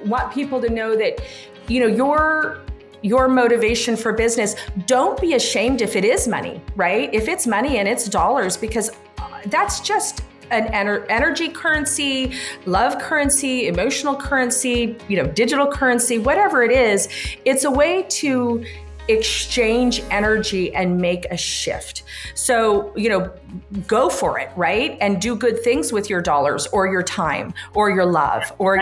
want people to know that, your motivation for business, don't be ashamed if it is money, right? If it's money and it's dollars, because that's just an energy currency, love currency, emotional currency, digital currency, whatever it is, it's a way to exchange energy and make a shift. So, go for it, right? And do good things with your dollars or your time or your love or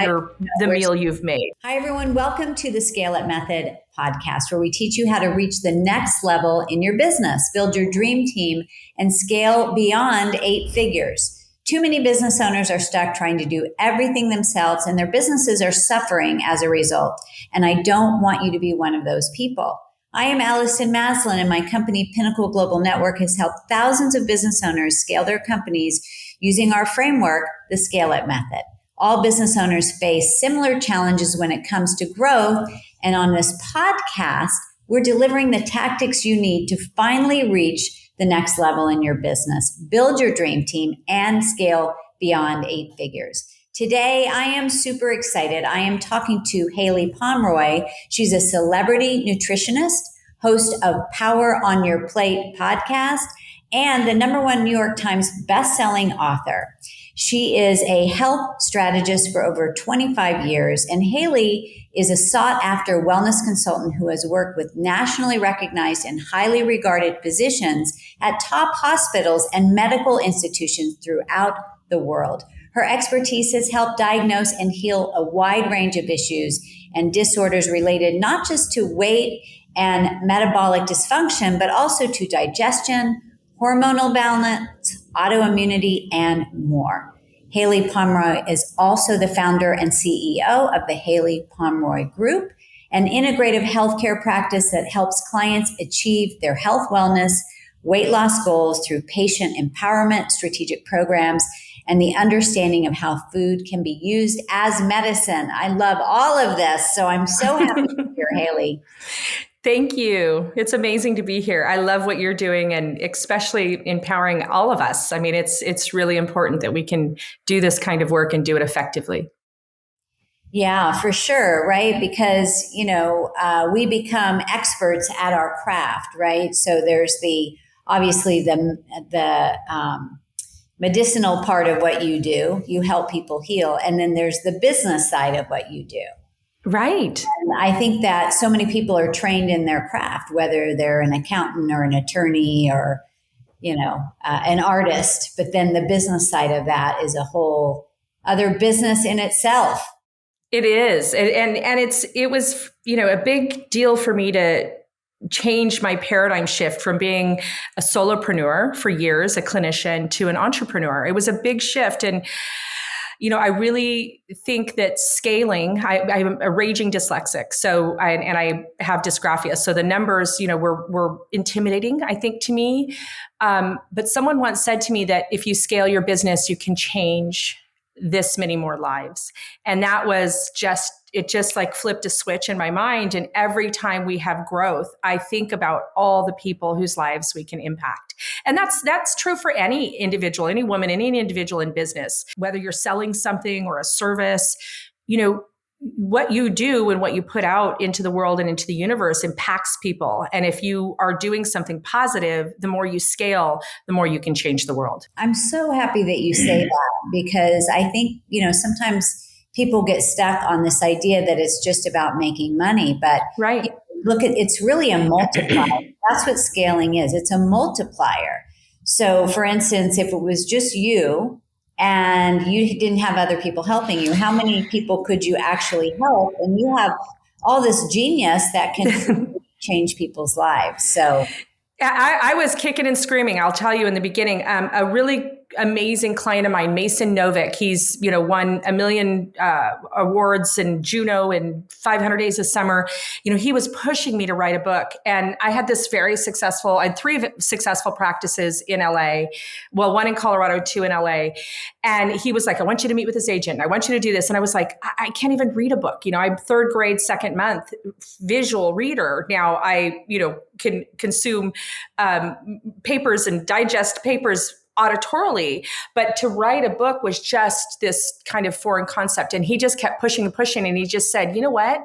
the meal you've made. Hi, everyone. Welcome to the Scale It Method podcast, where we teach you how to reach the next level in your business, build your dream team, and scale beyond 8 figures. Too many business owners are stuck trying to do everything themselves, and their businesses are suffering as a result. And I don't want you to be one of those people. I am Allison Maslan, and my company, Pinnacle Global Network, has helped thousands of business owners scale their companies using our framework, the Scale It Method. All business owners face similar challenges when it comes to growth, and on this podcast, we're delivering the tactics you need to finally reach the next level in your business, build your dream team, and scale beyond 8 figures. Today, I am super excited. I am talking to Haylie Pomroy. She's a celebrity nutritionist, host of Power on Your Plate podcast, and the #1 New York Times bestselling author. She is a health strategist for over 25 years, and Haylie is a sought-after wellness consultant who has worked with nationally recognized and highly regarded physicians at top hospitals and medical institutions throughout the world. Her expertise has helped diagnose and heal a wide range of issues and disorders related not just to weight and metabolic dysfunction, but also to digestion, hormonal balance, autoimmunity, and more. Haylie Pomroy is also the founder and CEO of the Haylie Pomroy Group, an integrative healthcare practice that helps clients achieve their health, wellness, weight loss goals through patient empowerment, strategic programs, and the understanding of how food can be used as medicine. I love all of this, so I'm so happy to be here, Haylie. Thank you. It's amazing to be here. I love what you're doing, and especially empowering all of us. I mean, it's really important that we can do this kind of work and do it effectively. Yeah, for sure, right? Because, we become experts at our craft, right? So there's obviously the medicinal part of what you do. You help people heal. And then there's the business side of what you do. Right. And I think that so many people are trained in their craft, whether they're an accountant or an attorney or, an artist. But then the business side of that is a whole other business in itself. It is. And it was, a big deal for me to change my paradigm shift from being a solopreneur for years, a clinician, to an entrepreneur. It was a big shift. And, I really think that scaling, I'm a raging dyslexic. So I have dysgraphia. So the numbers, were intimidating, I think, to me. But someone once said to me that if you scale your business, you can change this many more lives. And that was it just like flipped a switch in my mind. And every time we have growth, I think about all the people whose lives we can impact. And that's true for any individual, any woman, any individual in business, whether you're selling something or a service, what you do and what you put out into the world and into the universe impacts people. And if you are doing something positive, the more you scale, the more you can change the world. I'm so happy that you say that, because I think, sometimes people get stuck on this idea that it's just about making money. But right. Look, it's really a multiplier. That's what scaling is. It's a multiplier. So for instance, if it was just you, and you didn't have other people helping you, how many people could you actually help? And you have all this genius that can change people's lives. So I was kicking and screaming. I'll tell you in the beginning, a really amazing client of mine, Mason Novick. He's, won 1 million awards and Juno and 500 Days of Summer. He was pushing me to write a book. And I had this I had 3 successful practices in LA. Well, 1 in Colorado, 2 in LA. And he was like, I want you to meet with this agent. I want you to do this. And I was like, I can't even read a book. I'm 3rd grade, 2nd month visual reader. Now I, can consume papers and digest papers auditorily, but to write a book was just this kind of foreign concept. And he just kept pushing and pushing. And he just said, you know what?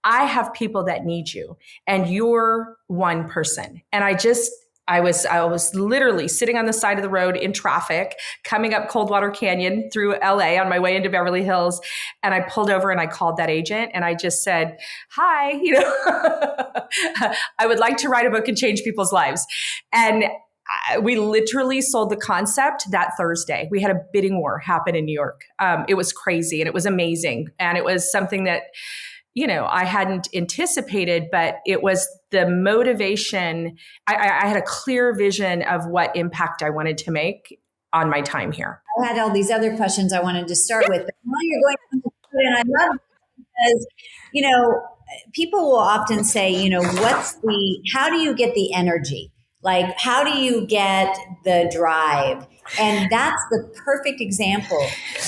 I have people that need you, and you're one person. And I was literally sitting on the side of the road in traffic, coming up Coldwater Canyon through LA on my way into Beverly Hills. And I pulled over and I called that agent and I just said, hi, I would like to write a book and change people's lives. And we literally sold the concept that Thursday. We had a bidding war happen in New York. It was crazy and it was amazing. And it was something that, I hadn't anticipated, but it was the motivation. I had a clear vision of what impact I wanted to make on my time here. I had all these other questions I wanted to start with, but while you're going to and I love it because, people will often say, how do you get the energy? Like, how do you get the drive? And that's the perfect example.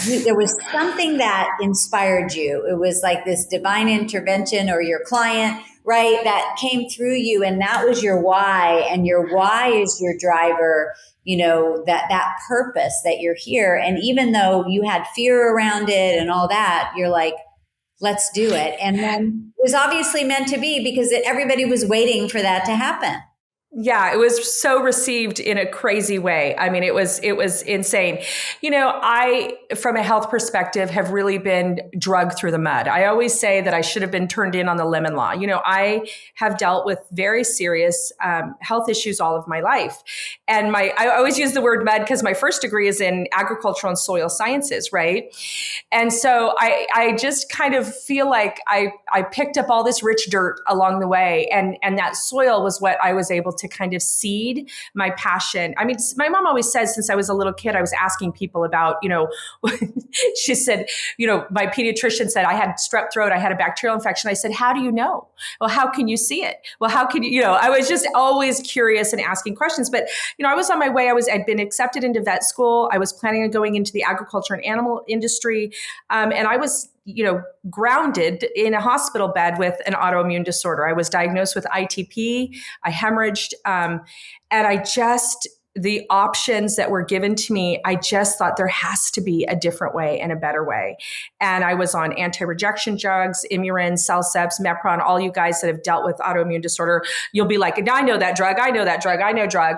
There was something that inspired you. It was like this divine intervention or your client, right, that came through you. And that was your why. And your why is your driver, that purpose that you're here. And even though you had fear around it and all that, you're like, let's do it. And then it was obviously meant to be because everybody was waiting for that to happen. Yeah, it was so received in a crazy way. I mean, it was insane. I, from a health perspective, have really been drugged through the mud. I always say that I should have been turned in on the lemon law. I have dealt with very serious health issues all of my life. And I always use the word mud because my first degree is in agricultural and soil sciences, right? And so I just kind of feel like I picked up all this rich dirt along the way. And that soil was what I was able to kind of seed my passion. I mean, my mom always says since I was a little kid, I was asking people about, she said, my pediatrician said I had strep throat, I had a bacterial infection. I said, how do you know? Well, how can you see it? Well, how can you, I was just always curious and asking questions. But, I was on my way. I'd been accepted into vet school. I was planning on going into the agriculture and animal industry. And I was grounded in a hospital bed with an autoimmune disorder. I was diagnosed with ITP. I hemorrhaged. And the options that were given to me, I just thought there has to be a different way and a better way. And I was on anti-rejection drugs, Imurin, Cellceps, Mepron, all you guys that have dealt with autoimmune disorder, you'll be like, I know that drug, I know that drug, I know drug.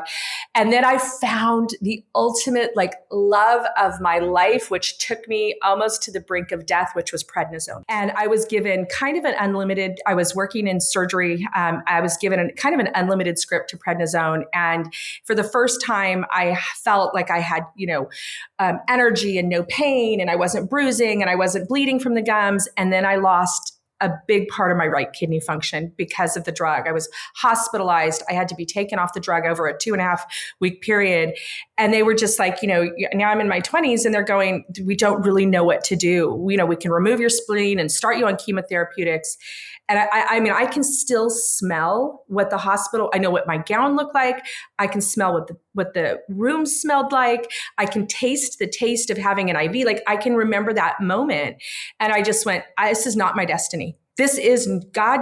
And then I found the ultimate love of my life, which took me almost to the brink of death, which was prednisone. And I was given kind of an unlimited, I was working in surgery. I was given kind of an unlimited script to prednisone. And for the first time, I felt like I had, energy and no pain, and I wasn't bruising and I wasn't bleeding from the gums. And then I lost a big part of my right kidney function because of the drug. I was hospitalized. I had to be taken off the drug over a 2.5 week period. And they were just like, now I'm in my 20s and they're going, we don't really know what to do. We can remove your spleen and start you on chemotherapeutics. And I can still smell what the hospital, I know what my gown looked like. I can smell what the room smelled like. I can taste the taste of having an IV. I can remember that moment. And I just went, this is not my destiny. This is God,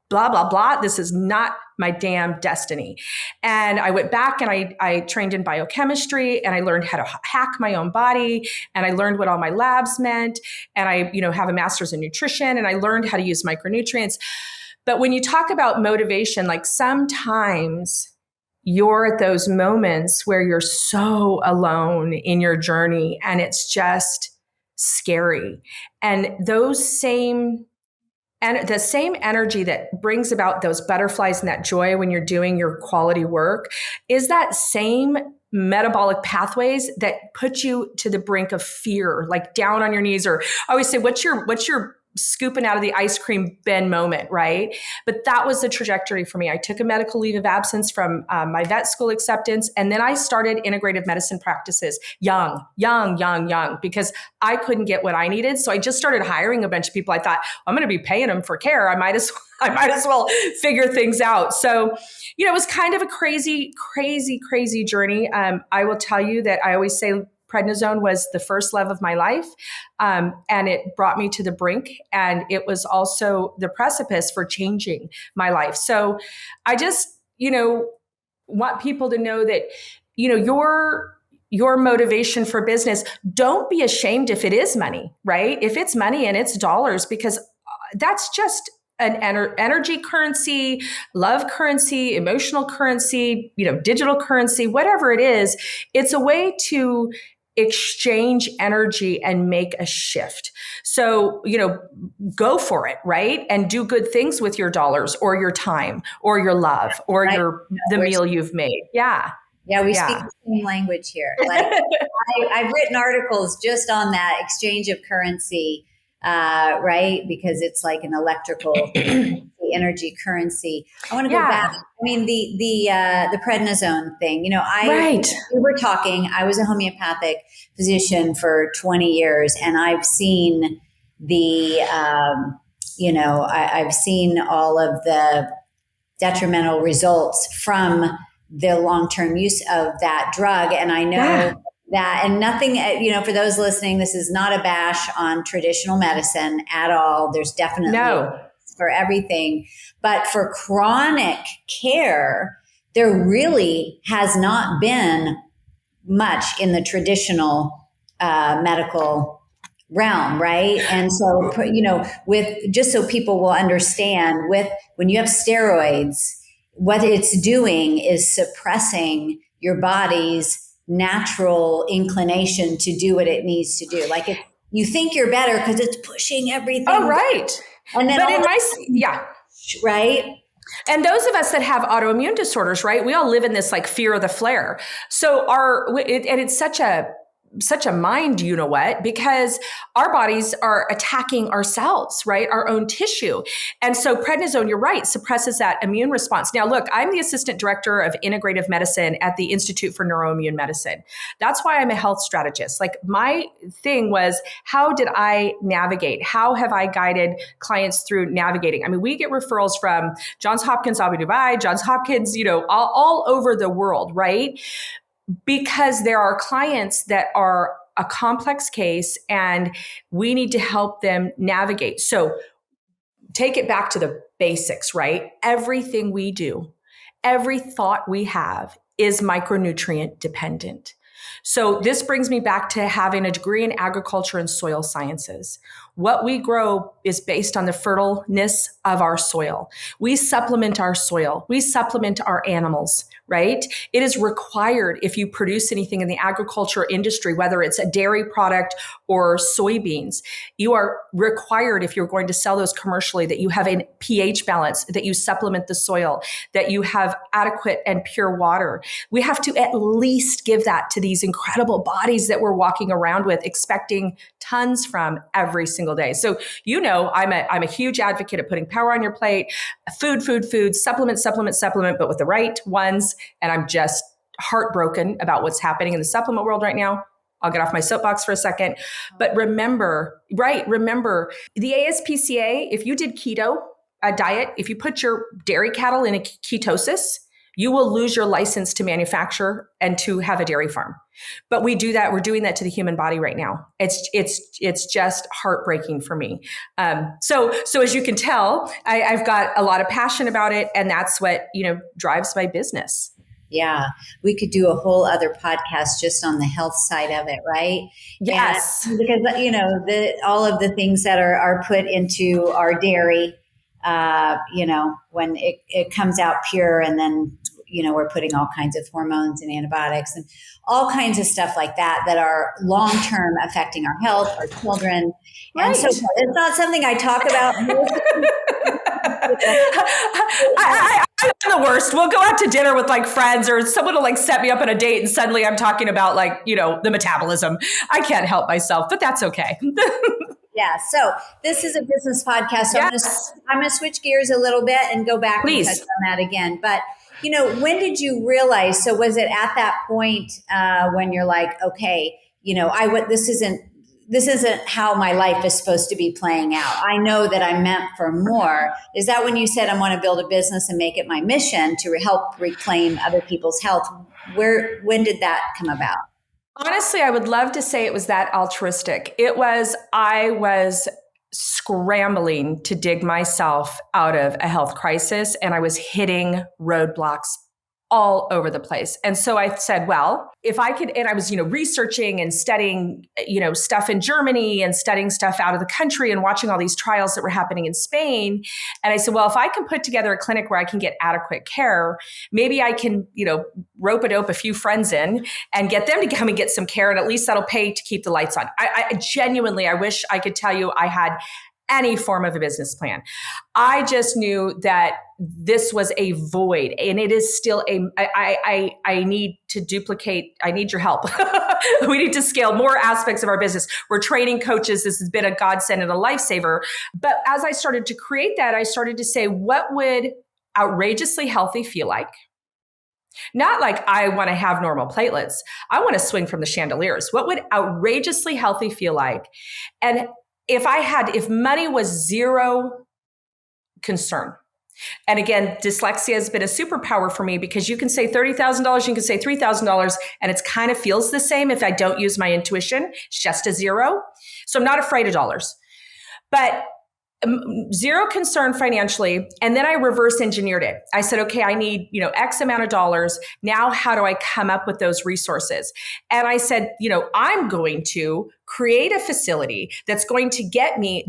blah, blah, blah. This is not my damn destiny. And I went back and I trained in biochemistry and I learned how to hack my own body. And I learned what all my labs meant. And I, have a master's in nutrition and I learned how to use micronutrients. But when you talk about motivation, sometimes you're at those moments where you're so alone in your journey and it's just scary. And the same energy that brings about those butterflies and that joy when you're doing your quality work is that same metabolic pathways that put you to the brink of fear, down on your knees. Or I always say, what's your scooping out of the ice cream bin moment, right? But that was the trajectory for me. I took a medical leave of absence from my vet school acceptance, and then I started integrative medicine practices young, because I couldn't get what I needed. So I just started hiring a bunch of people. I thought, I'm going to be paying them for care. I might as well figure things out. So, it was kind of a crazy journey. I will tell you that I always say prednisone was the first love of my life. And it brought me to the brink. And it was also the precipice for changing my life. So I just, want people to know that, your motivation for business, don't be ashamed if it is money, right? If it's money and it's dollars, because that's just an energy currency, love currency, emotional currency, digital currency, whatever it is, it's a way to exchange energy and make a shift. So, go for it, right? And do good things with your dollars or your time or your love or the meal you've made. Yeah. Yeah, we speak the same language here. Like I've written articles just on that exchange of currency, right? Because it's like an electrical energy currency. I want to go back. I mean, the prednisone thing. We were talking. I was a homeopathic physician for 20 years, and I've seen I've seen all of the detrimental results from the long-term use of that drug. And I know that, and nothing, for those listening, this is not a bash on traditional medicine at all. There's definitely for everything, but for chronic care, there really has not been much in the traditional medical realm, right? And so, with just so people will understand, when you have steroids, what it's doing is suppressing your body's natural inclination to do what it needs to do. Like you think you're better because it's pushing everything. Oh, right. And then right. And those of us that have autoimmune disorders, right? We all live in this like fear of the flare. So it's such a mind, because our bodies are attacking ourselves, right? Our own tissue. And so prednisone, you're right, suppresses that immune response. Now, look, I'm the assistant director of integrative medicine at the Institute for Neuroimmune Medicine. That's why I'm a health strategist. Like my thing was, how did I navigate? How have I guided clients through navigating? I mean, we get referrals from Johns Hopkins, Abu Dhabi, Johns Hopkins, all over the world, right? Because there are clients that are a complex case and we need to help them navigate. So take it back to the basics, right? Everything we do, every thought we have is micronutrient dependent. So this brings me back to having a degree in agriculture and soil sciences. What we grow is based on the fertileness of our soil. We supplement our soil. We supplement our animals, right? It is required if you produce anything in the agriculture industry, whether it's a dairy product or soybeans, you are required, if you're going to sell those commercially, that you have a pH balance, that you supplement the soil, that you have adequate and pure water. We have to at least give that to these incredible bodies that we're walking around with, expecting tons from every single day. So, I'm a huge advocate of putting power on your plate, food, supplement, but with the right ones. And I'm just heartbroken about what's happening in the supplement world right now. I'll get off my soapbox for a second. But remember the ASPCA, if you did keto, a diet, if you put your dairy cattle in a ketosis, you will lose your license to manufacture and to have a dairy farm. But we do that. We're doing that to the human body right now. It's just heartbreaking for me. So as you can tell, I've got a lot of passion about it, and that's what drives my business. Yeah, we could do a whole other podcast just on the health side of it, right? Yes, and because all of the things that are put into our dairy, when it comes out pure, and then we're putting all kinds of hormones and antibiotics and all kinds of stuff like that are long-term affecting our health, our children, right. And so forth. It's not something I talk about. I'm the worst. We'll go out to dinner with like friends, or someone will like set me up on a date, and suddenly I'm talking about the metabolism. I can't help myself, but that's okay. Yeah. So this is a business podcast. So yes. I'm going to switch gears a little bit and go back Please. And touch on that again. But, when did you realize, so was it at that point when you're like, okay, this isn't how my life is supposed to be playing out. I know that I'm meant for more. Is that when you said, I want to build a business and make it my mission to help reclaim other people's health? When did that come about? Honestly, I would love to say it was that altruistic. I was scrambling to dig myself out of a health crisis, and I was hitting roadblocks all over the place. And so I said, well, if I could, and I was, researching and studying, stuff in Germany and studying stuff out of the country and watching all these trials that were happening in Spain. And I said, well, if I can put together a clinic where I can get adequate care, maybe I can, rope-a-dope a few friends in and get them to come and get some care. And at least that'll pay to keep the lights on. I genuinely, I wish I could tell you I had any form of a business plan. I just knew that this was a void, and it is still I need to duplicate. I need your help. We need to scale more aspects of our business. We're training coaches. This has been a godsend and a lifesaver. But as I started to create that, I started to say, what would outrageously healthy feel like? Not like I want to have normal platelets. I want to swing from the chandeliers. What would outrageously healthy feel like? And if money was zero concern, and again, dyslexia has been a superpower for me because you can say $30,000, you can say $3,000, and it kind of feels the same if I don't use my intuition. It's just a zero. So I'm not afraid of dollars. But zero concern financially. And then I reverse engineered it. I said, okay, I need, X amount of dollars. Now, how do I come up with those resources? And I said, I'm going to create a facility that's going to get me,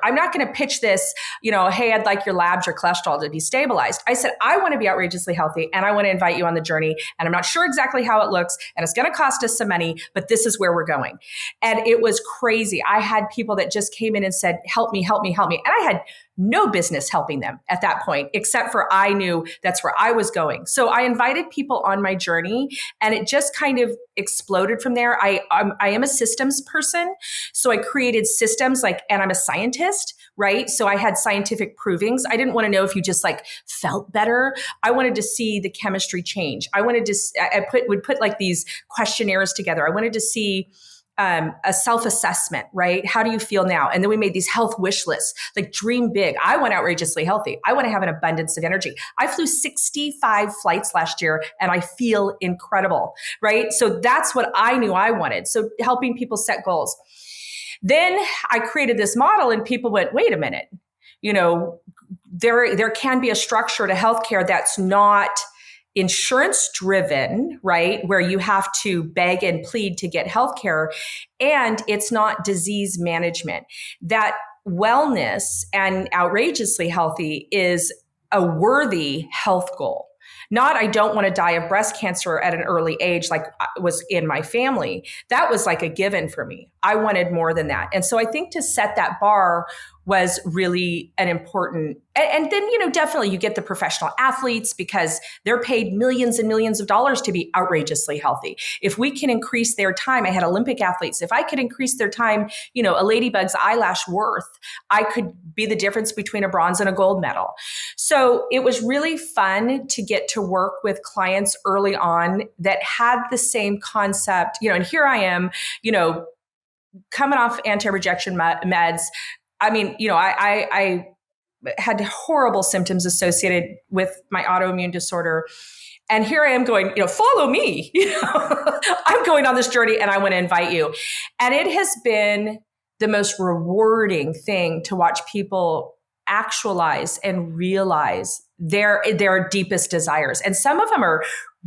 I'm not going to pitch this, hey, I'd like your labs, your cholesterol to be stabilized. I said, I want to be outrageously healthy and I want to invite you on the journey. And I'm not sure exactly how it looks and it's going to cost us some money, but this is where we're going. And it was crazy. I had people that just came in and said, help me, help me, help me. And I had no business helping them at that point, except for I knew that's where I was going. So I invited people on my journey and it just kind of exploded from there. I am a systems person. So I created systems and I'm a scientist, right? So I had scientific provings. I didn't want to know if you just felt better. I wanted to see the chemistry change. I wanted to, would put these questionnaires together. I wanted to see a self-assessment, right? How do you feel now? And then we made these health wish lists, dream big. I want outrageously healthy. I want to have an abundance of energy. I flew 65 flights last year and I feel incredible, right? So that's what I knew I wanted. So helping people set goals. Then I created this model and people went, wait a minute, there can be a structure to healthcare that's not insurance driven, right? Where you have to beg and plead to get healthcare, and it's not disease management. That wellness and outrageously healthy is a worthy health goal. Not, I don't want to die of breast cancer at an early age like was in my family. That was a given for me. I wanted more than that. And so I think to set that bar was really an important, and then, definitely you get the professional athletes because they're paid millions and millions of dollars to be outrageously healthy. If we can increase their time, I had Olympic athletes. If I could increase their time, a ladybug's eyelash worth, I could be the difference between a bronze and a gold medal. So it was really fun to get to work with clients early on that had the same concept, and here I am, coming off anti-rejection meds. I mean, I had horrible symptoms associated with my autoimmune disorder. And here I am going, follow me. I'm going on this journey and I want to invite you. And it has been the most rewarding thing to watch people actualize and realize their deepest desires. And some of them are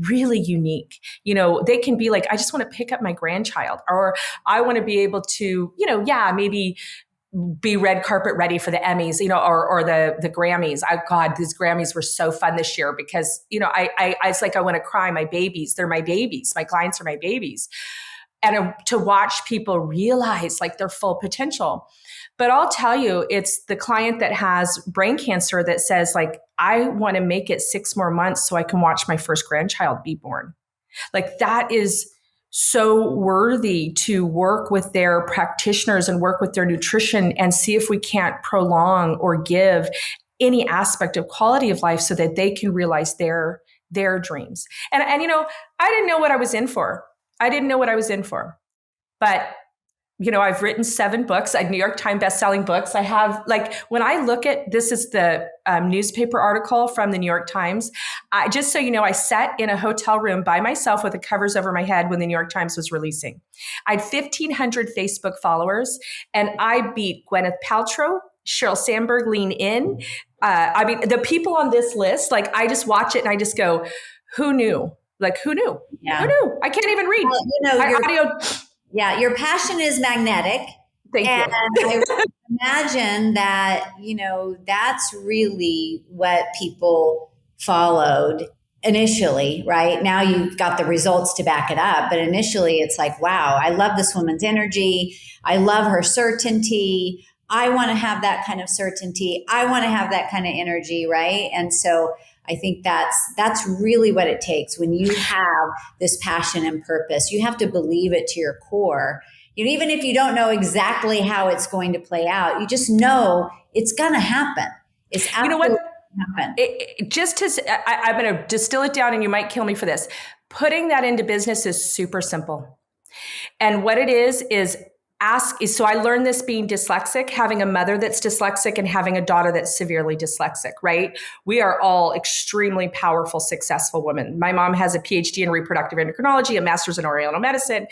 really unique. They can be I just want to pick up my grandchild, or I want to be able to, maybe be red carpet ready for the Emmys, or the Grammys. God, these Grammys were so fun this year because, it's I want to cry. My babies, they're my babies. My clients are my babies. And to watch people realize their full potential. But I'll tell you, it's the client that has brain cancer that says I want to make it 6 more months so I can watch my first grandchild be born. That is so worthy to work with their practitioners and work with their nutrition and see if we can't prolong or give any aspect of quality of life so that they can realize their dreams. And I didn't know what I was in for. But I've written 7 books, New York Times bestselling books. I have when I look at, this is the newspaper article from the New York Times. Just so you know, I sat in a hotel room by myself with the covers over my head when the New York Times was releasing. I had 1,500 Facebook followers and I beat Gwyneth Paltrow, Sheryl Sandberg, Lean In. The people on this list, I just watch it and I just go, who knew? Like, who knew? Yeah. Who knew? I can't even read. Well, My audio. yeah, your passion is magnetic. Thank and you. I imagine that, that's really what people followed initially, right? Now you've got the results to back it up. But initially it's like, wow, I love this woman's energy. I love her certainty. I want to have that kind of certainty. I want to have that kind of energy, right? And so I think that's really what it takes when you have this passion and purpose. You have to believe it to your core. Even if you don't know exactly how it's going to play out, you just know it's going to happen. It's absolutely going to happen. I'm going to distill it down, and you might kill me for this. Putting that into business is super simple. And what it is so I learned this being dyslexic, having a mother that's dyslexic and having a daughter that's severely dyslexic, right? We are all extremely powerful, successful women. My mom has a PhD in reproductive endocrinology, a master's in Oriental medicine,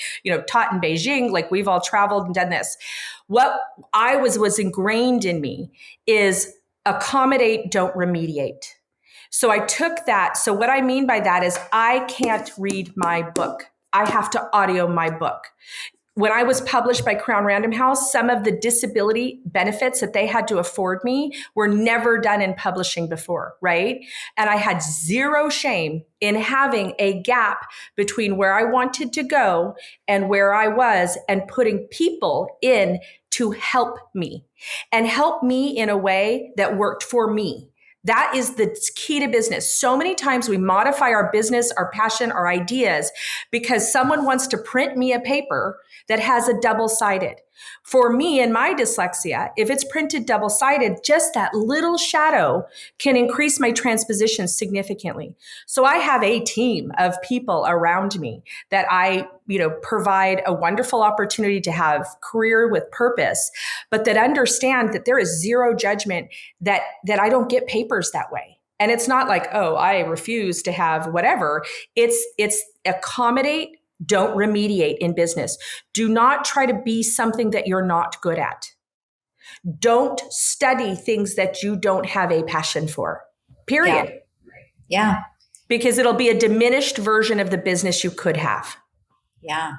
taught in Beijing. Like, we've all traveled and done this. What I was ingrained in me is accommodate, don't remediate. So I took that. So what I mean by that is I can't read my book. I have to audio my book. When I was published by Crown Random House, some of the disability benefits that they had to afford me were never done in publishing before, right? And I had zero shame in having a gap between where I wanted to go and where I was, and putting people in to help me in a way that worked for me. That is the key to business. So many times we modify our business, our passion, our ideas because someone wants to print me a paper that has a double-sided. For me and my dyslexia, if it's printed double-sided, just that little shadow can increase my transposition significantly. So I have a team of people around me that I, provide a wonderful opportunity to have career with purpose, but that understand that there is zero judgment, that I don't get papers that way. And it's not like, oh, I refuse to have whatever. It's accommodate, don't remediate in business. Do not try to be something that you're not good at. Don't study things that you don't have a passion for, period. Yeah. Because it'll be a diminished version of the business you could have. Yeah.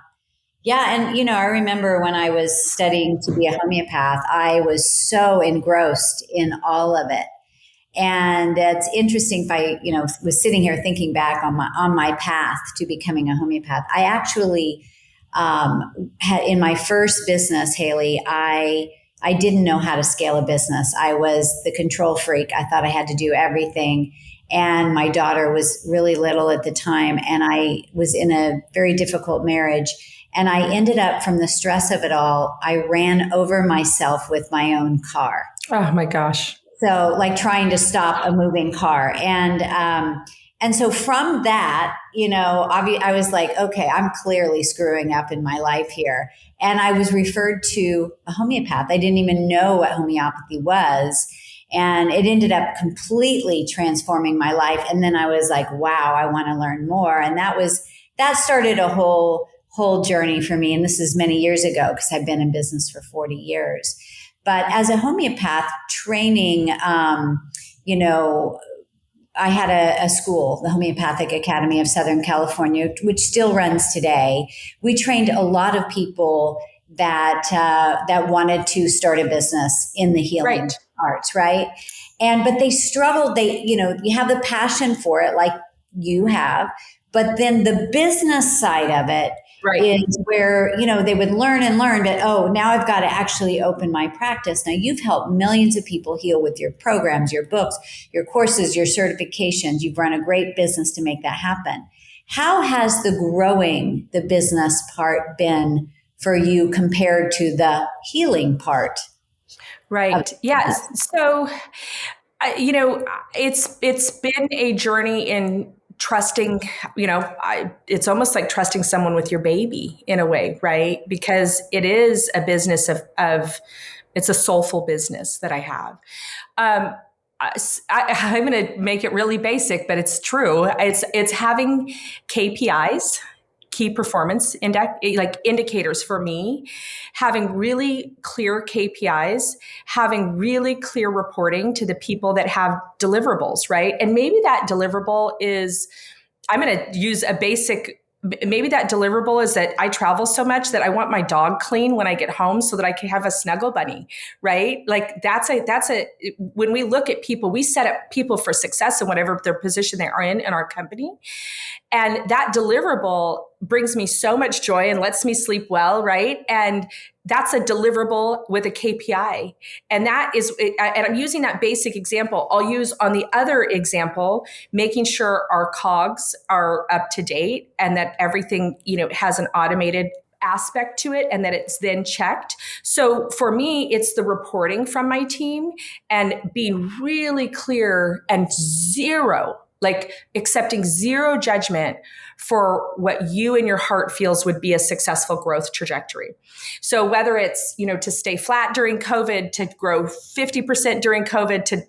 Yeah. And, I remember when I was studying to be a homeopath, I was so engrossed in all of it. And it's interesting, if I, was sitting here thinking back on my path to becoming a homeopath. I actually had, in my first business, Haylie, I didn't know how to scale a business. I was the control freak. I thought I had to do everything. And my daughter was really little at the time, and I was in a very difficult marriage. And I ended up, from the stress of it all, I ran over myself with my own car. Oh my gosh. So, like, trying to stop a moving car. And so from that, I was like, okay, I'm clearly screwing up in my life here. And I was referred to a homeopath. I didn't even know what homeopathy was. And it ended up completely transforming my life. And then I was like, wow, I want to learn more. And that started a whole journey for me. And this is many years ago, because I've been in business for 40 years. But as a homeopath training, I had a school, the Homeopathic Academy of Southern California, which still runs today. We trained a lot of people that wanted to start a business in the healing arts, right? But they struggled. You have the passion for it, like you have, but then the business side of it is where, they would learn and learn, but, oh, now I've got to actually open my practice. Now, you've helped millions of people heal with your programs, your books, your courses, your certifications. You've run a great business to make that happen. How has growing the business part been for you compared to the healing part? Right. Yes. So, it's been a journey in trusting, it's almost like trusting someone with your baby in a way, right? Because it is a business of it's a soulful business that I have. I'm going to make it really basic, but it's true. It's having KPIs, key performance indicators for me, having really clear KPIs, having really clear reporting to the people that have deliverables, right? And maybe that deliverable is I'm going to use a basic, maybe that deliverable is that I travel so much that I want my dog clean when I get home so that I can have a snuggle bunny, right? Like when we look at people, we set up people for success in whatever their position they are in our company. And that deliverable brings me so much joy and lets me sleep well, right? And that's a deliverable with a KPI. And and I'm using that basic example. I'll use on the other example, making sure our COGS are up to date and that everything, has an automated aspect to it and that it's then checked. So for me, it's the reporting from my team and being really clear and accepting zero judgment for what you in your heart feels would be a successful growth trajectory. So whether it's, to stay flat during COVID, to grow 50% during COVID, to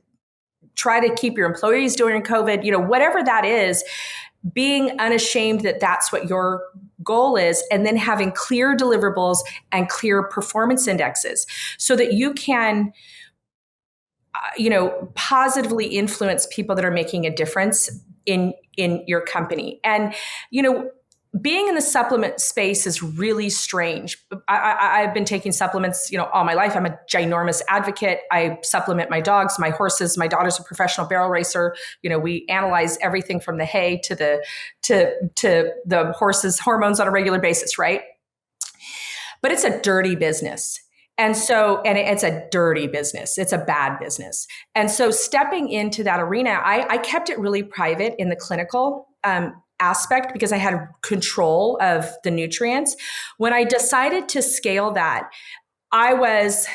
try to keep your employees during COVID, whatever that is, being unashamed that that's what your goal is, and then having clear deliverables and clear performance indexes so that you can positively influence people that are making a difference in your company. And, being in the supplement space is really strange. I've been taking supplements, all my life. I'm a ginormous advocate. I supplement my dogs, my horses. My daughter's a professional barrel racer. We analyze everything from the hay to the horses' hormones on a regular basis, right? But it's a dirty business. And it's a dirty business. It's a bad business. And so stepping into that arena, I kept it really private in the clinical aspect because I had control of the nutrients. When I decided to scale that, I was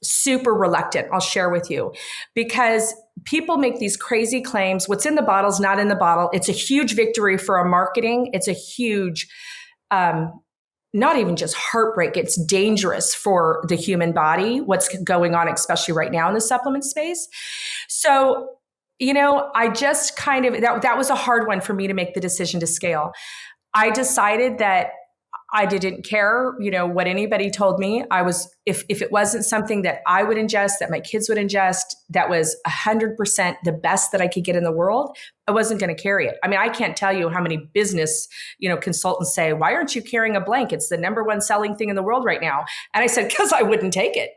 super reluctant, I'll share with you, because people make these crazy claims. What's in the bottle is not in the bottle. It's a huge victory for our marketing. It's a huge not even just heartbreak, it's dangerous for the human body, what's going on, especially right now in the supplement space. So, I just that was a hard one for me to make the decision to scale. I decided that I didn't care, what anybody told me. If it wasn't something that I would ingest, that my kids would ingest, that was 100% the best that I could get in the world, I wasn't going to carry it. I mean, I can't tell you how many business, consultants say, why aren't you carrying a blank? It's the number one selling thing in the world right now. And I said, because I wouldn't take it.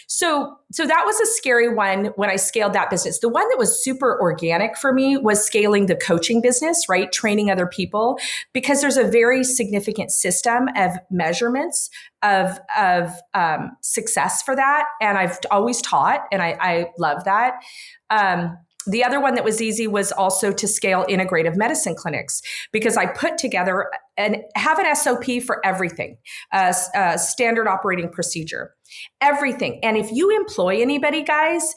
So that was a scary one when I scaled that business. The one that was super organic for me was scaling the coaching business, right? Training other people, because there's a very significant system of measurements of success for that. And I've always taught, and I love that. The other one that was easy was also to scale integrative medicine clinics, because I put together and have an SOP for everything, a standard operating procedure, everything. And if you employ anybody, guys,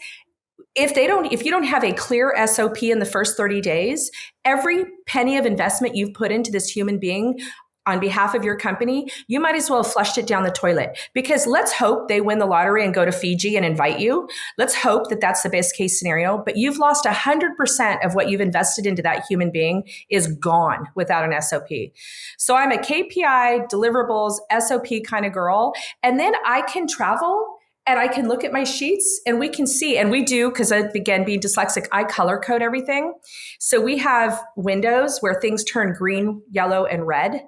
if you don't have a clear SOP in the first 30 days, every penny of investment you've put into this human being on behalf of your company, you might as well have flushed it down the toilet, because let's hope they win the lottery and go to Fiji and invite you. Let's hope that that's the best case scenario, but you've lost 100% of what you've invested into that human being is gone without an SOP. So I'm a KPI, deliverables, SOP kind of girl. And then I can travel and I can look at my sheets and we can see, and we do, because again, being dyslexic, I color code everything. So we have windows where things turn green, yellow, and red.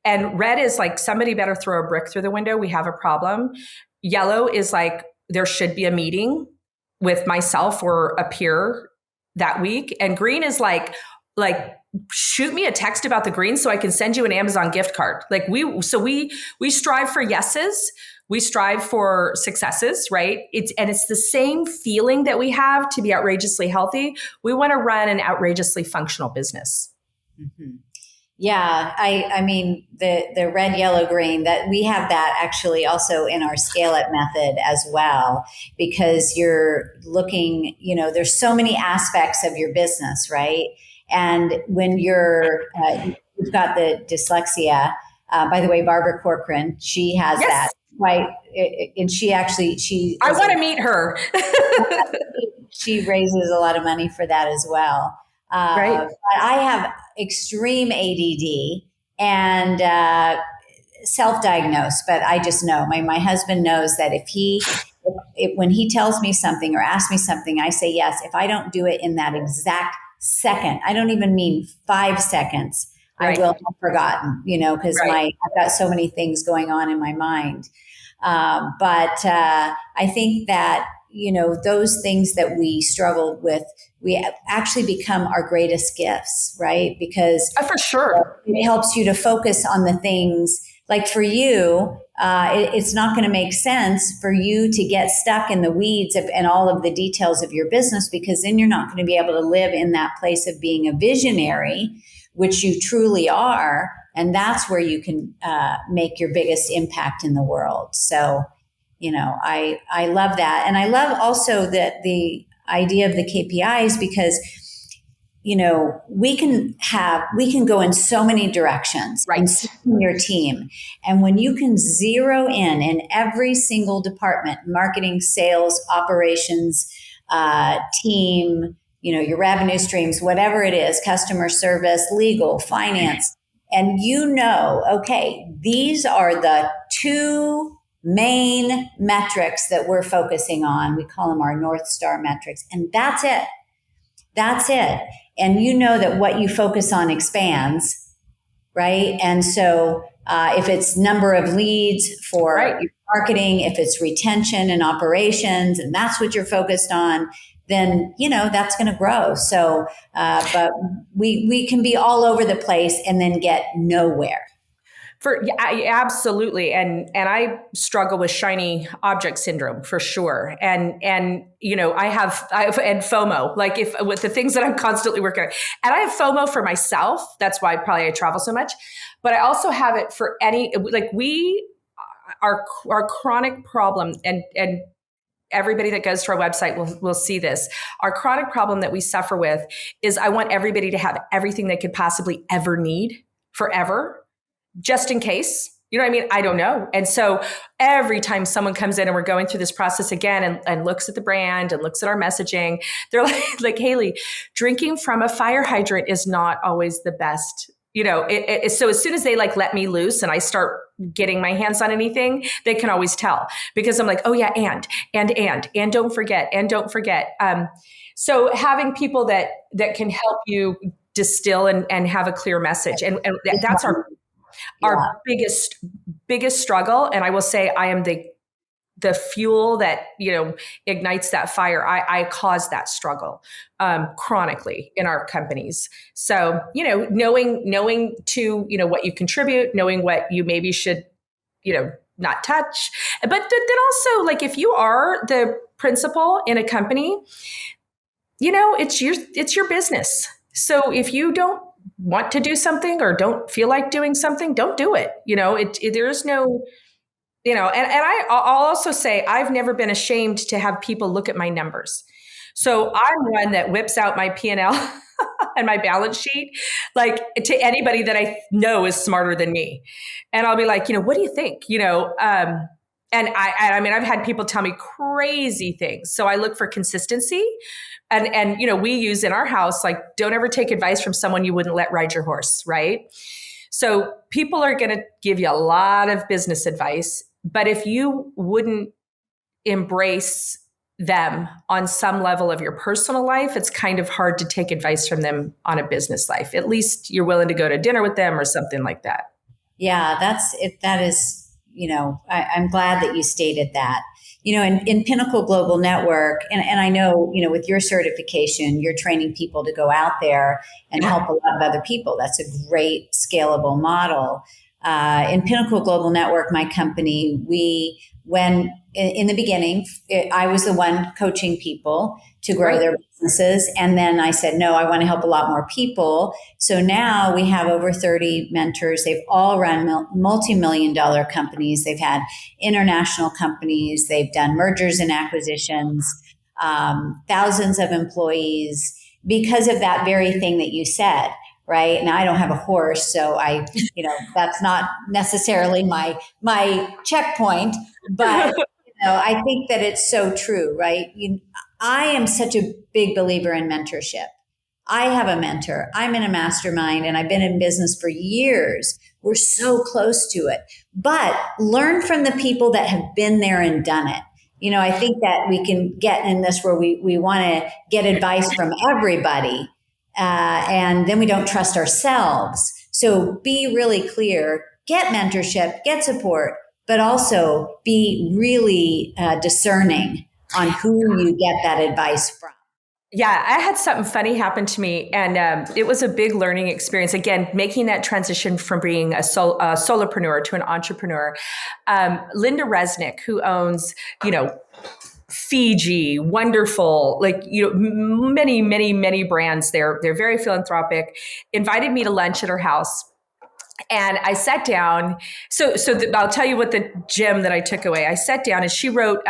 And red is like, somebody better throw a brick through the window. We have a problem. Yellow is like, there should be a meeting with myself or a peer that week. And green is like shoot me a text about the green so I can send you an Amazon gift card. Like we strive for yeses. We strive for successes, right? It's the same feeling that we have to be outrageously healthy. We want to run an outrageously functional business. Mm-hmm. Yeah, I mean, the red, yellow, green, that we have that actually also in our Scale It method as well, because you're looking, there's so many aspects of your business, right? And when you've got the dyslexia, by the way, Barbara Corcoran, she has that, right? And I want to meet her. She raises a lot of money for that as well. Right. But I have extreme ADD and self-diagnosed, but I just know my husband knows that when he tells me something or asks me something, I say yes. If I don't do it in that exact second, I don't even mean 5 seconds, Right. I will have forgotten, because Right. I've got so many things going on in my mind. But I think that, those things that we struggled with, we actually become our greatest gifts, right? Because For sure. it helps you to focus on the things like for you, it's not going to make sense for you to get stuck in the weeds and all of the details of your business, because then you're not going to be able to live in that place of being a visionary, which you truly are. And that's where you can make your biggest impact in the world. So, I love that. And I love also that the idea of the KPIs, because we can go in so many directions, Right. and in your team. And when you can zero in every single department, marketing, sales, operations, team, your revenue streams, whatever it is, customer service, legal, finance, and okay, these are the 2 main metrics that we're focusing on. We call them our North Star metrics. And that's it. That's it. And that what you focus on expands, right? And so if it's number of leads for your marketing, if it's retention and operations, and that's what you're focused on, then, that's going to grow. So, but we can be all over the place and then get nowhere. Absolutely. And I struggle with shiny object syndrome for sure. And I have and FOMO, like with the things that I'm constantly working on, and I have FOMO for myself. That's why probably I travel so much, but I also have it for our chronic problem, and everybody that goes to our website will see this. Our chronic problem that we suffer with is I want everybody to have everything they could possibly ever need forever, just in case. You know what I mean? I don't know. And so every time someone comes in and we're going through this process again and looks at the brand and looks at our messaging, they're like, Haylie, drinking from a fire hydrant is not always the best. So as soon as they let me loose and I start getting my hands on anything, they can always tell, because I'm like, oh yeah, and don't forget. So having people that can help you distill and have a clear message, and that's our biggest struggle. And I will say I am the fuel that, ignites that fire. I cause that struggle chronically in our companies. So, knowing to, what you contribute, knowing what you maybe should, not touch. But then also, if you are the principal in a company, it's your business. So if you don't want to do something or don't feel like doing something, don't do it. There's no, and I'll also say I've never been ashamed to have people look at my numbers. So I'm one that whips out my P&L and my balance sheet, to anybody that I know is smarter than me. And I'll be like, what do you think? And I've had people tell me crazy things. So I look for consistency. And we use in our house, don't ever take advice from someone you wouldn't let ride your horse, right? So people are going to give you a lot of business advice, but if you wouldn't embrace them on some level of your personal life, it's kind of hard to take advice from them on a business life. At least you're willing to go to dinner with them or something like that. Yeah, that's it. That is, I'm glad that you stated that. In Pinnacle Global Network, and I know, with your certification, you're training people to go out there and help a lot of other people. That's a great scalable model. In Pinnacle Global Network, my company, when in the beginning, I was the one coaching people to grow their businesses. And then I said, no, I want to help a lot more people. So now we have over 30 mentors. They've all run multi-million-dollar companies. They've had international companies. They've done mergers and acquisitions, thousands of employees, because of that very thing that you said. Right. Now I don't have a horse, so that's not necessarily my checkpoint, but I think that it's so true, right? I am such a big believer in mentorship. I have a mentor. I'm in a mastermind and I've been in business for years. We're so close to it, but learn from the people that have been there and done it. I think that we can get in this where we want to get advice from everybody. And then we don't trust ourselves. So be really clear, get mentorship, get support, but also be really discerning on who you get that advice from. Yeah, I had something funny happen to me, and it was a big learning experience. Again, making that transition from being a solopreneur to an entrepreneur. Linda Resnick, who owns, Fiji, Wonderful, many, many, many brands. They're very philanthropic. Invited me to lunch at her house. And I sat down. I'll tell you what the gem that I took away. I sat down and she wrote,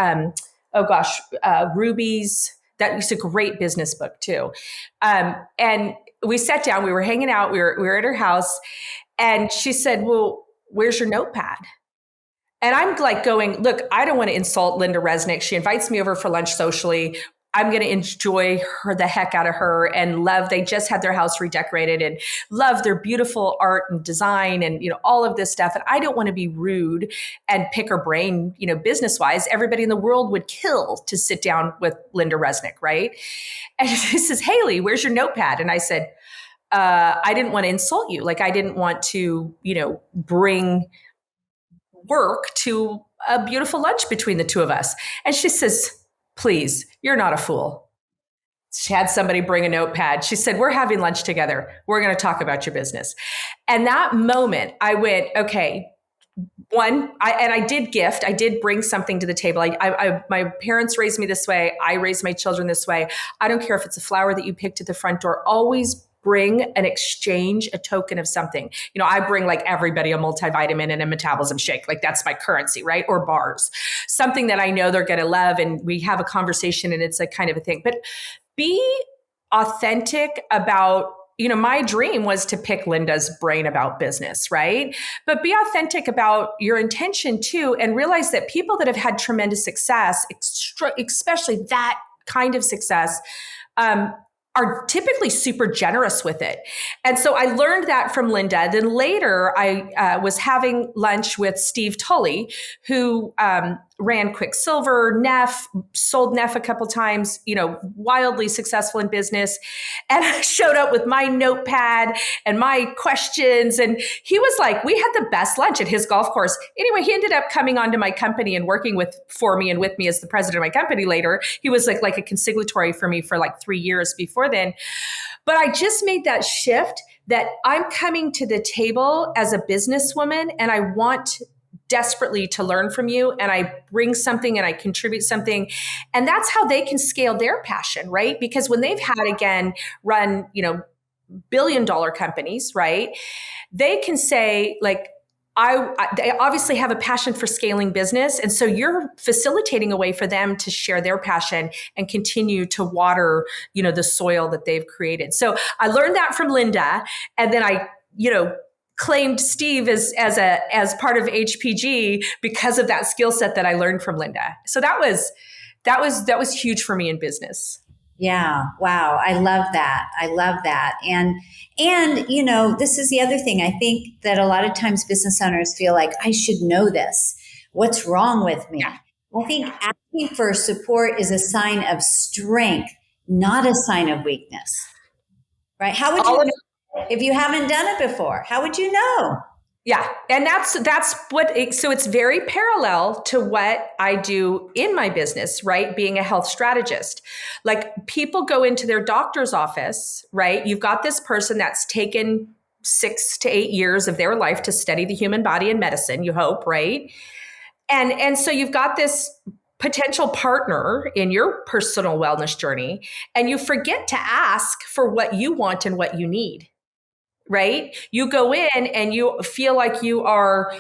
Ruby's. That was a great business book too. And we sat down, we were hanging out, we were at her house, and she said, well, where's your notepad? And I'm like going, look, I don't want to insult Linda Resnick. She invites me over for lunch socially. I'm going to enjoy the heck out of her and love. They just had their house redecorated and love their beautiful art and design and, all of this stuff. And I don't want to be rude and pick her brain, business wise. Everybody in the world would kill to sit down with Linda Resnick, right? And she says, Haylie, where's your notepad? And I said, I didn't want to insult you. Like I didn't want to, bring work to a beautiful lunch between the two of us. And she says, please, you're not a fool. She had somebody bring a notepad. She said, we're having lunch together. We're going to talk about your business. And that moment I went, okay, I did bring something to the table. My parents raised me this way. I raised my children this way. I don't care if it's a flower that you picked at the front door, always bring an exchange, a token of something. I bring like everybody a multivitamin and a metabolism shake. Like that's my currency, right? Or bars, something that I know they're going to love. And we have a conversation and it's a kind of a thing, but be authentic about, my dream was to pick Linda's brain about business, right? But be authentic about your intention too, and realize that people that have had tremendous success, especially that kind of success, are typically super generous with it. And so I learned that from Linda. Then later I was having lunch with Steve Tully, who ran Quicksilver, Neff, sold Neff a couple times, wildly successful in business. And I showed up with my notepad and my questions. And he was like, we had the best lunch at his golf course. Anyway, he ended up coming onto my company and working for me and with me as the president of my company later. He was like a consigliatory for me for like 3 years before then. But I just made that shift that I'm coming to the table as a businesswoman and I want desperately to learn from you, and I bring something and I contribute something. And that's how they can scale their passion, right? Because when they've had, again, run, billion-dollar companies, right? They can say like, they obviously have a passion for scaling business. And so you're facilitating a way for them to share their passion and continue to water, the soil that they've created. So I learned that from Linda. And then I, claimed Steve as part of HPG because of that skill set that I learned from Linda. So that was huge for me in business. Yeah. Wow. I love that. And this is the other thing. I think that a lot of times business owners feel like I should know this. What's wrong with me? Yeah. I think asking for support is a sign of strength, not a sign of weakness. Right? How would you know if you haven't done it before? How would you know? Yeah. And that's so it's very parallel to what I do in my business, right? Being a health strategist. Like people go into their doctor's office, right? You've got this person that's taken 6 to 8 years of their life to study the human body and medicine, you hope, right? And so you've got this potential partner in your personal wellness journey, and you forget to ask for what you want and what you need. Right? You go in and you feel like you are,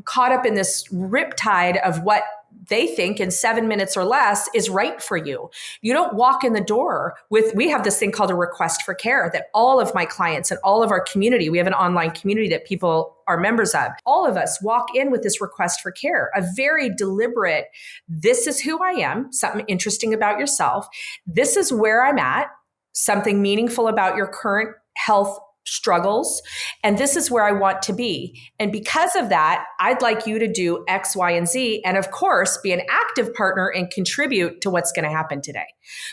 caught up in this riptide of what they think in 7 minutes or less is right for you. You don't walk in the door we have this thing called a request for care that all of my clients and all of our community, we have an online community that people are members of. All of us walk in with this request for care, a very deliberate, this is who I am, something interesting about yourself. This is where I'm at, something meaningful about your current health struggles. And this is where I want to be. And because of that, I'd like you to do X, Y, and Z. And of course, be an active partner and contribute to what's going to happen today.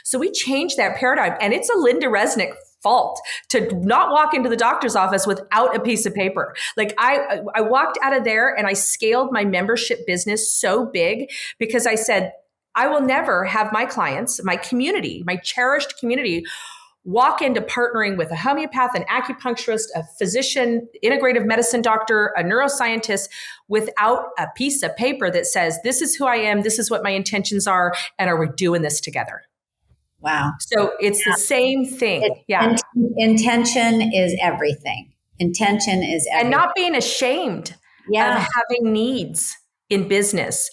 So we changed that paradigm. And it's a Linda Resnick fault to not walk into the doctor's office without a piece of paper. Like I walked out of there and I scaled my membership business so big because I said, I will never have my clients, my community, my cherished community, walk into partnering with a homeopath, an acupuncturist, a physician, integrative medicine doctor, a neuroscientist without a piece of paper that says, this is who I am, this is what my intentions are, and are we doing this together? Wow. So it's the same thing. Intention is everything. Intention is everything. And not being ashamed of having needs in business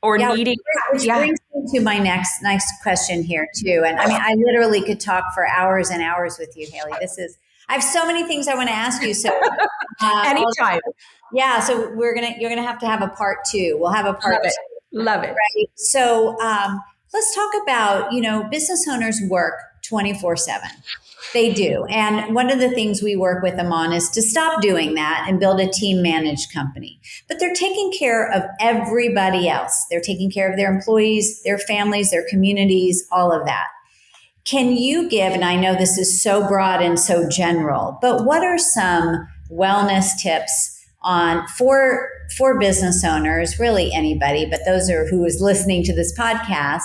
or needing. Which brings me to my next question here too. And I mean, I literally could talk for hours and hours with you, Haylie. I have so many things I want to ask you. So anytime. So you're gonna have to have a part 2. We'll have a part 2. Love it. Right. So let's talk about, business owners work 24/7. They do. And one of the things we work with them on is to stop doing that and build a team managed company. But they're taking care of everybody else. They're taking care of their employees, their families, their communities, all of that. Can you give, and I know this is so broad and so general, but what are some wellness tips for business owners, really anybody, but those are who is listening to this podcast,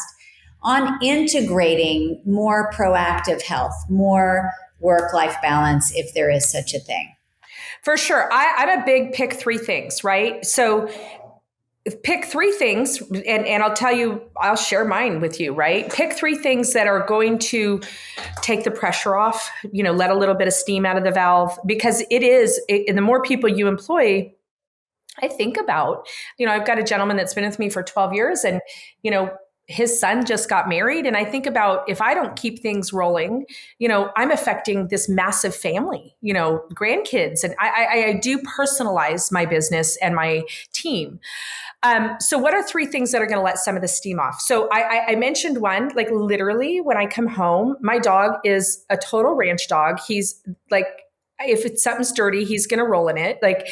on integrating more proactive health, more work-life balance, if there is such a thing? For sure. I'm a big pick 3 things, right? So pick 3 things, and I'll tell you, I'll share mine with you, right? Pick 3 things that are going to take the pressure off, let a little bit of steam out of the valve, because and the more people you employ, I think about, I've got a gentleman that's been with me for 12 years and, his son just got married. And I think about, if I don't keep things rolling, I'm affecting this massive family, grandkids. And I do personalize my business and my team. So what are 3 things that are going to let some of the steam off? So I mentioned one, like literally when I come home, my dog is a total ranch dog. He's like, if something's dirty, he's going to roll in it. Like,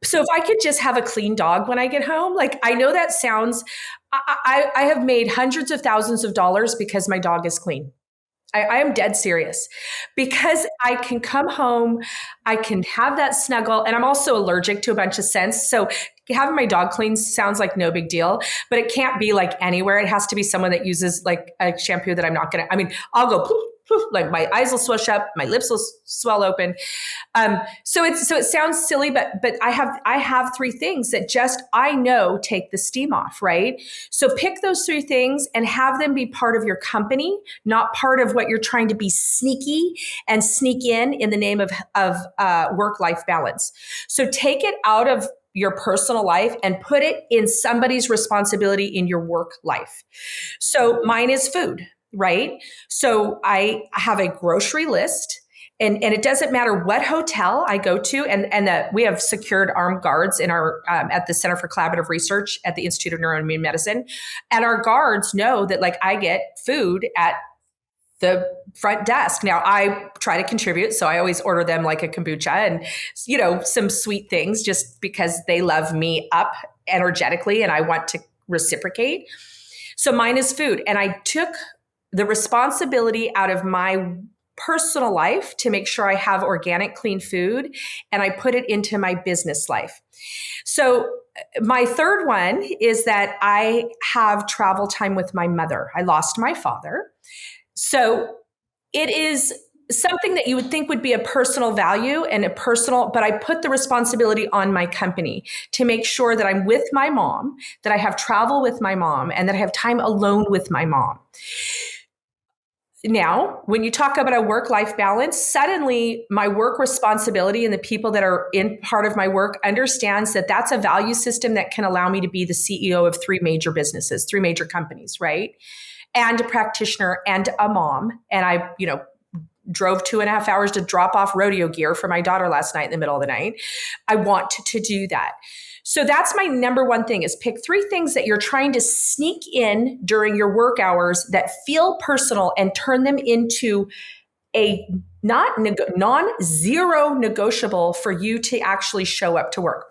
so if I could just have a clean dog when I get home, like, I know that sounds, I have made hundreds of thousands of dollars because my dog is clean. I am dead serious, because I can come home, I can have that snuggle, and I'm also allergic to a bunch of scents. So having my dog clean sounds like no big deal, but it can't be like anywhere. It has to be someone that uses like a shampoo that I'm not going to, I'll go poof, poof, like my eyes will swoosh up, my lips will swell open. So it sounds silly, but I have 3 things that just, I know, take the steam off, right? So pick those 3 things and have them be part of your company, not part of what you're trying to be sneaky and sneak in the name of work-life balance. So take it out of your personal life and put it in somebody's responsibility in your work life. So mine is food, right? So I have a grocery list, and it doesn't matter what hotel I go to, and we have secured armed guards in our at the Center for Collaborative Research at the Institute of Neuroimmune Medicine, and our guards know that like I get food at the front desk. Now I try to contribute. So I always order them like a kombucha and, some sweet things, just because they love me up energetically and I want to reciprocate. So mine is food. And I took the responsibility out of my personal life to make sure I have organic, clean food, and I put it into my business life. So my third one is that I have travel time with my mother. I lost my father. So it is something that you would think would be a personal value and but I put the responsibility on my company to make sure that I'm with my mom, that I have travel with my mom, and that I have time alone with my mom. Now, when you talk about a work-life balance, suddenly my work responsibility and the people that are in part of my work understands that that's a value system that can allow me to be the CEO of 3 major businesses, 3 major companies, right? And a practitioner and a mom. And I, drove 2.5 hours to drop off rodeo gear for my daughter last night in the middle of the night. I want to do that. So that's my number one thing, is pick 3 things that you're trying to sneak in during your work hours that feel personal and turn them into a non-zero negotiable for you to actually show up to work.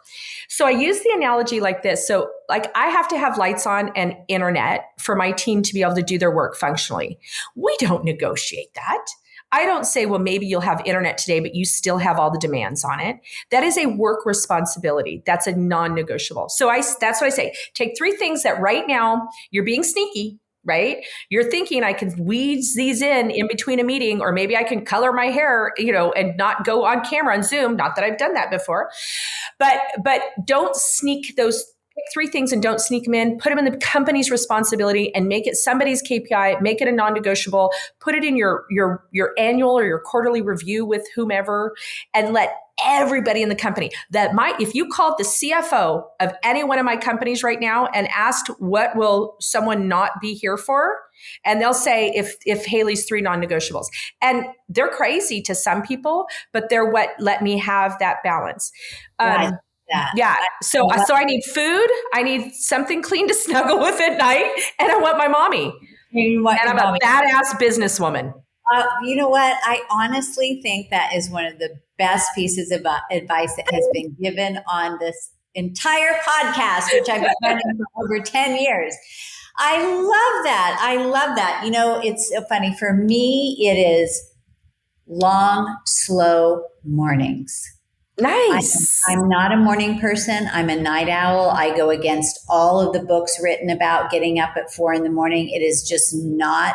So I use the analogy like this. So like I have to have lights on and internet for my team to be able to do their work functionally. We don't negotiate that. I don't say, well, maybe you'll have internet today, but you still have all the demands on it. That is a work responsibility. That's a non-negotiable. So that's what I say. Take 3 things that right now you're being sneaky, right? You're thinking I can weed these in between a meeting, or maybe I can color my hair, and not go on camera on Zoom. Not that I've done that before, but don't sneak those. Pick 3 things and don't sneak them in. Put them in the company's responsibility and make it somebody's KPI. Make it a non-negotiable. Put it in your annual or your quarterly review with whomever, and let everybody in the company if you called the CFO of any one of my companies right now and asked what will someone not be here for, and they'll say if Haylie's 3 non-negotiables, and they're crazy to some people, but they're what let me have that balance. Yeah. So I need food. I need something clean to snuggle with at night, and I want my mommy. And I'm a badass businesswoman. You know what? I honestly think that is one of the best pieces of advice that has been given on this entire podcast, which I've been running for over 10 years. I love that. I love that. It's so funny. For me, it is long, slow mornings. Nice. I'm not a morning person. I'm a night owl. I go against all of the books written about getting up at 4 a.m. It is just not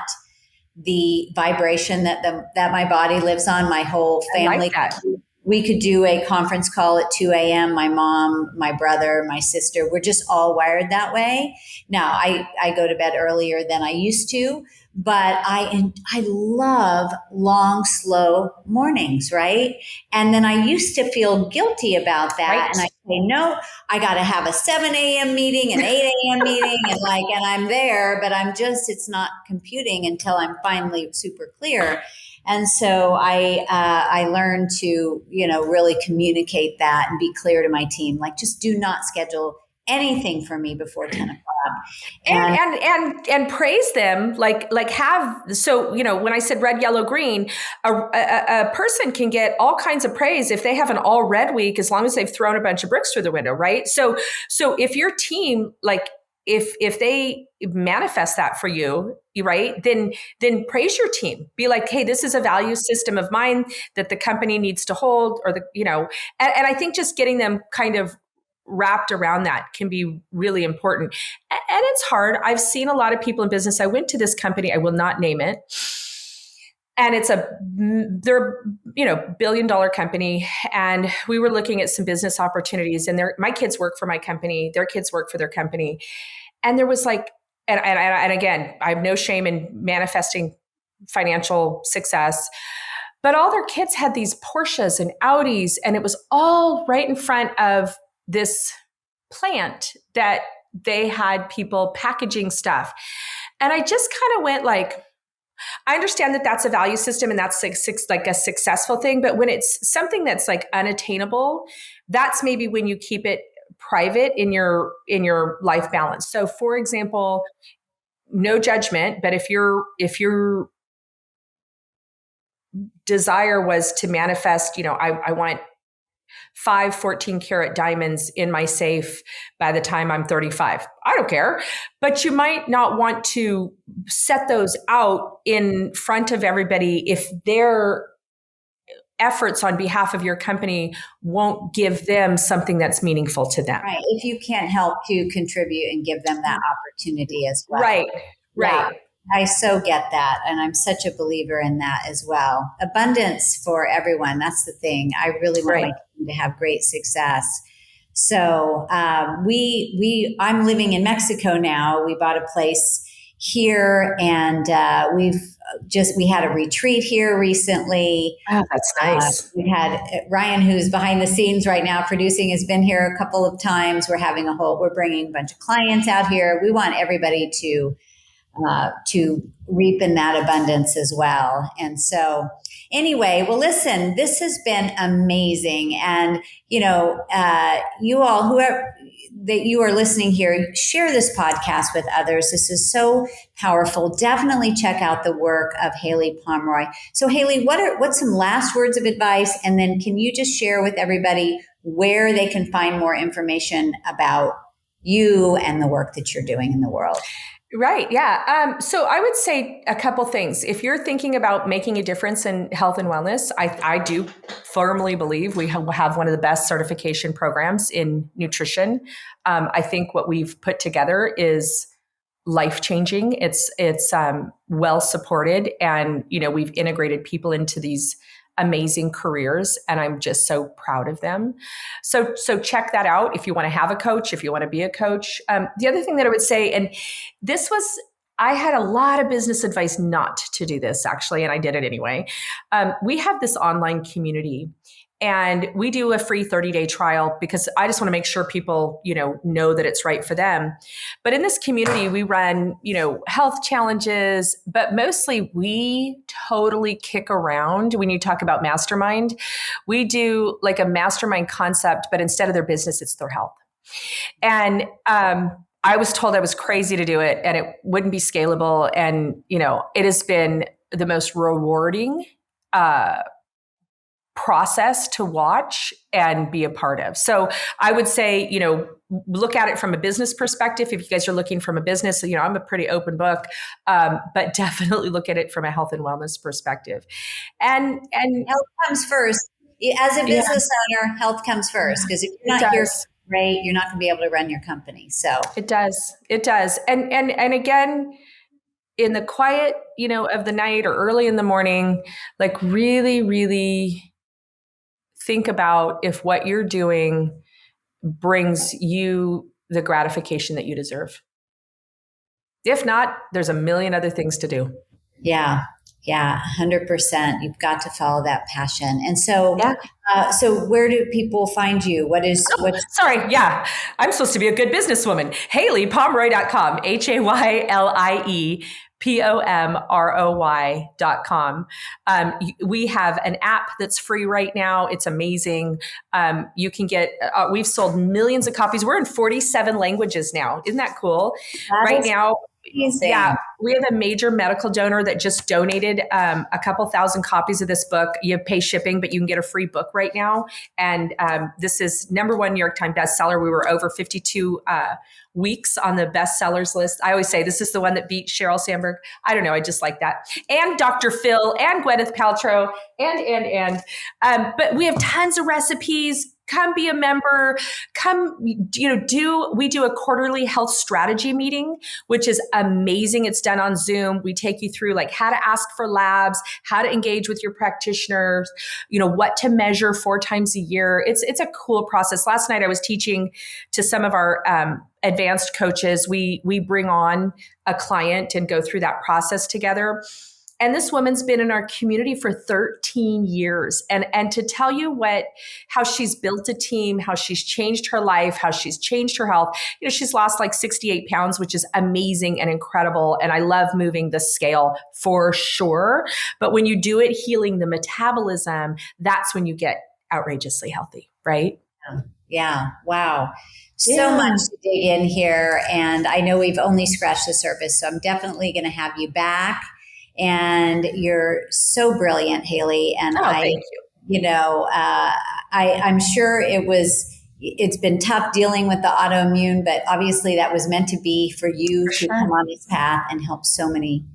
the vibration that my body lives on. My whole family. I like that. We could do a conference call at 2 a.m. My mom, my brother, my sister, we're just all wired that way. Now, I go to bed earlier than I used to, but I love long, slow mornings, right? And then I used to feel guilty about that. Right. And I say, no, I got to have a 7 a.m. meeting, an 8 a.m. meeting, and I'm there, but it's not computing until I'm finally super clear. And so I learned to, really communicate that and be clear to my team, like, just do not schedule anything for me before 10 o'clock. And praise them, when I said red, yellow, green, a person can get all kinds of praise if they have an all red week, as long as they've thrown a bunch of bricks through the window, right? So if your team, if they manifest that for you, right, then praise your team. Be like, hey, this is a value system of mine that the company needs to hold, or and I think just getting them kind of wrapped around that can be really important. And it's hard. I've seen a lot of people in business. I went to this company, I will not name it, and they're $1 billion company, and we were looking at some business opportunities, and my kids work for my company, their kids work for their company, and there was and again, I have no shame in manifesting financial success, but all their kids had these Porsches and Audis, and it was all right in front of this plant that they had people packaging stuff, and I just kind of went I understand that that's a value system and that's like a successful thing. But when it's something that's unattainable, that's maybe when you keep it private in your life balance. So for example, no judgment, but if your desire was to manifest, I want 5 14-karat diamonds in my safe by the time I'm 35. I don't care. But you might not want to set those out in front of everybody if their efforts on behalf of your company won't give them something that's meaningful to them. Right. If you can't help to contribute and give them that opportunity as well. Right. Yeah. I so get that. And I'm such a believer in that as well. Abundance for everyone. That's the thing. I really want my team to have great success. So I'm living in Mexico now. We bought a place here, and we had a retreat here recently. Oh, that's nice. We had Ryan, who's behind the scenes right now producing, has been here a couple of times. We're bringing a bunch of clients out here. We want everybody to reap in that abundance as well. And so anyway, well, listen, this has been amazing. And, you all, whoever that you are listening here, share this podcast with others. This is so powerful. Definitely check out the work of Haylie Pomroy. So Haylie, what's some last words of advice? And then can you just share with everybody where they can find more information about you and the work that you're doing in the world? Right. Yeah. So I would say a couple things. If you're thinking about making a difference in health and wellness, I do firmly believe we have one of the best certification programs in nutrition. I think what we've put together is life changing. It's well supported, and we've integrated people into these amazing careers, and I'm just so proud of them. So check that out if you want to have a coach, if you want to be a coach. The other thing that I would say, and this was, I had a lot of business advice not to do this actually, and I did it anyway. We have this online community, and we do a free 30-day trial because I just want to make sure people, know that it's right for them. But in this community, we run, health challenges, but mostly we totally kick around when you talk about mastermind. We do like a mastermind concept, but instead of their business, it's their health. And I was told I was crazy to do it and it wouldn't be scalable. And, it has been the most rewarding process to watch and be a part of. So I would say, look at it from a business perspective. If you guys are looking from a business, I'm a pretty open book, but definitely look at it from a health and wellness perspective. And health comes first. As a business owner, health comes first, because if you're not here, right, you're not going to be able to run your company. So it does. And again, in the quiet, of the night or early in the morning, like really, really think about if what you're doing brings you the gratification that you deserve. If not, there's a million other things to do. Yeah, 100%. You've got to follow that passion. And so, so where do people find you? Sorry. Yeah. I'm supposed to be a good businesswoman. HayliePomroy.com, HayliePomroy.com. We have an app that's free right now. It's amazing. You can get, we've sold millions of copies. We're in 47 languages now. Isn't that cool? Right now. Amazing. Yeah, we have a major medical donor that just donated a couple thousand copies of this book. You pay shipping, but you can get a free book right now. And this is #1 New York Times bestseller. We were over 52 weeks on the bestsellers list. I always say this is the one that beat Sheryl Sandberg. I don't know. I just like that. And Dr. Phil and Gwyneth Paltrow but we have tons of recipes. Come be a member. Come, we do a quarterly health strategy meeting, which is amazing. It's done on Zoom. We take you through like how to ask for labs, how to engage with your practitioners, what to measure 4 times a year. It's a cool process. Last night I was teaching to some of our advanced coaches. We bring on a client and go through that process together. And this woman's been in our community for 13 years. And to tell you how she's built a team, how she's changed her life, how she's changed her health. She's lost like 68 pounds, which is amazing and incredible. And I love moving the scale for sure. But when you do it, healing the metabolism, that's when you get outrageously healthy, right? Yeah. Wow. So much to dig in here. And I know we've only scratched the surface. So I'm definitely going to have you back. And you're so brilliant, Haylie. And thank you. I'm sure it's been tough dealing with the autoimmune, but obviously that was meant to be for you to come on this path and help so many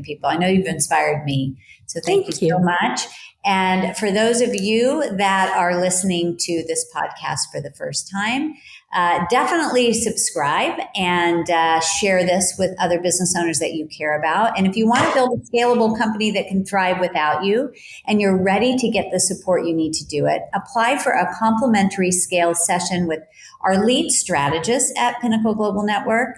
people. I know you've inspired me. So thank you so much. And for those of you that are listening to this podcast for the first time, definitely subscribe and share this with other business owners that you care about. And if you want to build a scalable company that can thrive without you, and you're ready to get the support you need to do it, apply for a complimentary scale session with our lead strategists at Pinnacle Global Network.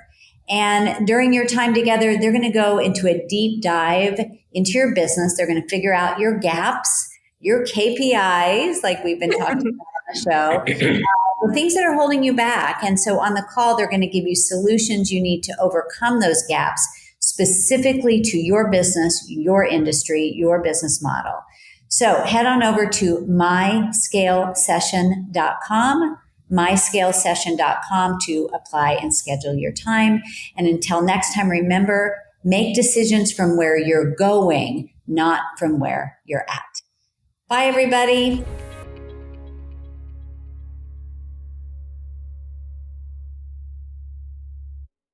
And during your time together, they're going to go into a deep dive into your business. They're going to figure out your gaps, your KPIs, like we've been talking about on the show, the things that are holding you back. And so on the call, they're going to give you solutions you need to overcome those gaps specifically to your business, your industry, your business model. So head on over to myscalesession.com. myscalesession.com to apply and schedule your time. And until next time, remember, make decisions from where you're going, not from where you're at. Bye, everybody.